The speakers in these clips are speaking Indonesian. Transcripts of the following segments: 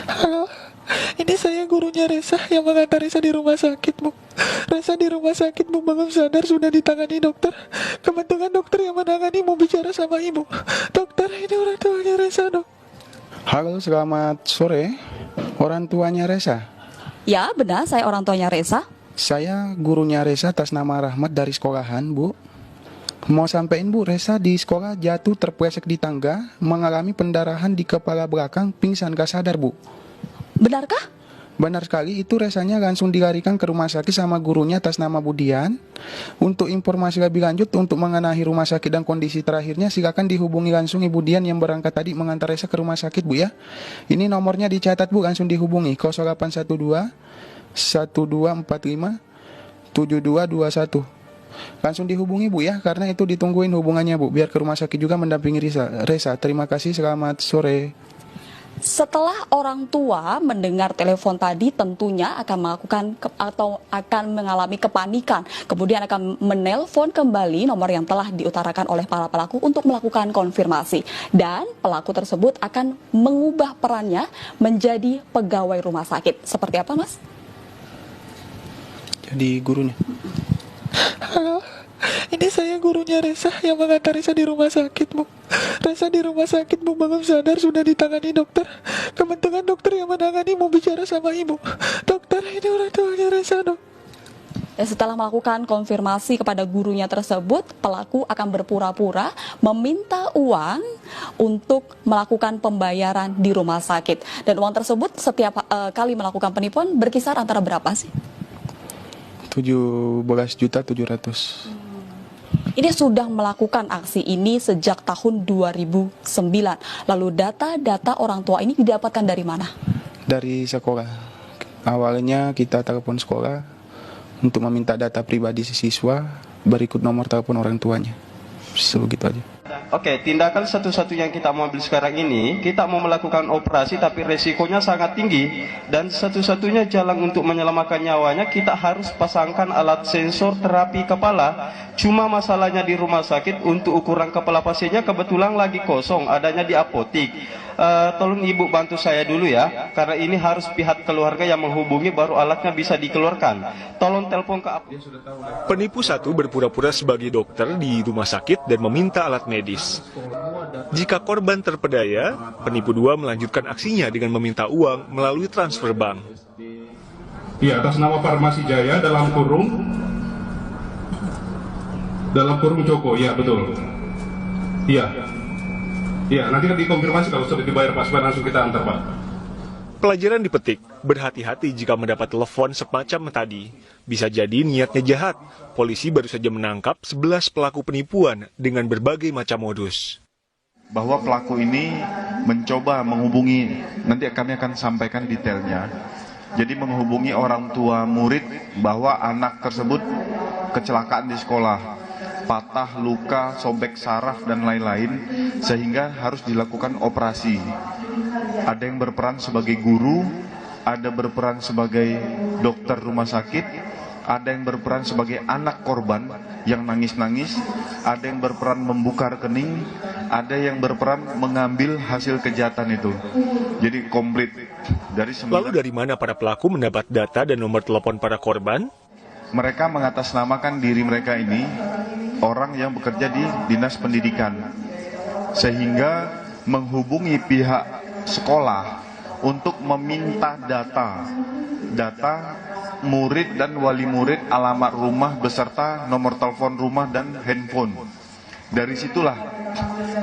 Halo, ini saya gurunya Resa yang mengantar Resa di rumah sakit, Bu. Resa di rumah sakit, Bu, belum sadar, sudah ditangani dokter. Kebetulan dokter yang menangani mau bicara sama Ibu. Dokter, ini orang tuanya Resa, Dok. Halo, selamat sore. Orang tuanya Resa. Ya, benar, saya orang tuanya Resa. Saya gurunya Resa atas nama Rahmat dari sekolahan, Bu. Mau sampein, Bu, Resa di sekolah jatuh terpleset di tangga, mengalami pendarahan di kepala belakang, pingsan gak sadar, Bu. Benarkah? Benar sekali, itu Resanya langsung dilarikan ke rumah sakit sama gurunya atas nama Budian. Untuk informasi lebih lanjut, untuk mengenai rumah sakit dan kondisi terakhirnya, silakan dihubungi langsung Ibu Dian yang berangkat tadi mengantar Resa ke rumah sakit, Bu, ya. Ini nomornya dicatat, Bu, langsung dihubungi 0812 1245 7221. Langsung dihubungi, Bu, ya, karena itu ditungguin hubungannya, Bu, biar ke rumah sakit juga mendampingi Resa. Terima kasih, selamat sore. Setelah orang tua mendengar telepon tadi, tentunya akan melakukan atau akan mengalami kepanikan. Kemudian akan menelpon kembali nomor yang telah diutarakan oleh para pelaku untuk melakukan konfirmasi. Dan pelaku tersebut akan mengubah perannya menjadi pegawai rumah sakit. Seperti apa, Mas? Jadi gurunya. Halo, ini saya gurunya Resa yang mengantar Resa di rumah sakit, Bu. Resa di rumah sakit, Bu, belum sadar, sudah ditangani dokter. Kebetulan dokter yang menangani mau bicara sama Ibu. Dokter, ini orang tuanya Resa, Dok. Dan setelah melakukan konfirmasi kepada gurunya tersebut, pelaku akan berpura-pura meminta uang untuk melakukan pembayaran di rumah sakit. Dan uang tersebut setiap kali melakukan penipuan berkisar antara berapa sih? 17.700.000. Ini sudah melakukan aksi ini sejak tahun 2009. Lalu data-data orang tua ini didapatkan dari mana? Dari sekolah. Awalnya kita telepon sekolah untuk meminta data pribadi siswa, berikut nomor telepon orang tuanya. Begitu aja. Oke, tindakan satu-satunya yang kita mau ambil sekarang ini, kita mau melakukan operasi tapi resikonya sangat tinggi. Dan satu-satunya jalan untuk menyelamatkan nyawanya, kita harus pasangkan alat sensor terapi kepala. Cuma masalahnya di rumah sakit, untuk ukuran kepala pasiennya kebetulan lagi kosong, adanya di apotik. Tolong Ibu bantu saya dulu ya, karena ini harus pihak keluarga yang menghubungi baru alatnya bisa dikeluarkan. Tolong telepon ke apotik. Penipu satu berpura-pura sebagai dokter di rumah sakit dan meminta alat medis. Jika korban terpedaya, penipu dua melanjutkan aksinya dengan meminta uang melalui transfer bank. Iya, atas nama Farmasi Jaya dalam kurung Joko, ya betul. Iya. Iya, nanti kan dikonfirmasi kalau sudah dibayar Pak, supaya langsung kita antar, Pak. Pelajaran dipetik, berhati-hati jika mendapat telepon semacam tadi. Bisa jadi niatnya jahat. Polisi baru saja menangkap 11 pelaku penipuan dengan berbagai macam modus. Bahwa pelaku ini mencoba menghubungi, nanti kami akan sampaikan detailnya. Jadi menghubungi orang tua murid bahwa anak tersebut kecelakaan di sekolah, patah, luka, sobek saraf, dan lain-lain, sehingga harus dilakukan operasi. Ada yang berperan sebagai guru, ada berperan sebagai dokter rumah sakit, ada yang berperan sebagai anak korban yang nangis-nangis, ada yang berperan membuka rekening, ada yang berperan mengambil hasil kejahatan itu. Jadi komplit. Lalu dari mana para pelaku mendapat data dan nomor telepon para korban? Mereka mengatasnamakan diri mereka ini orang yang bekerja di Dinas Pendidikan, sehingga menghubungi pihak sekolah untuk meminta data murid dan wali murid, alamat rumah beserta nomor telepon rumah dan handphone. Dari situlah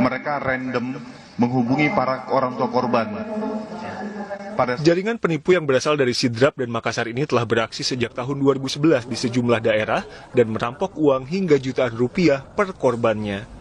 mereka random menghubungi para orang tua korban. Jaringan penipu yang berasal dari Sidrap dan Makassar ini telah beraksi sejak tahun 2011 di sejumlah daerah dan merampok uang hingga jutaan rupiah per korbannya.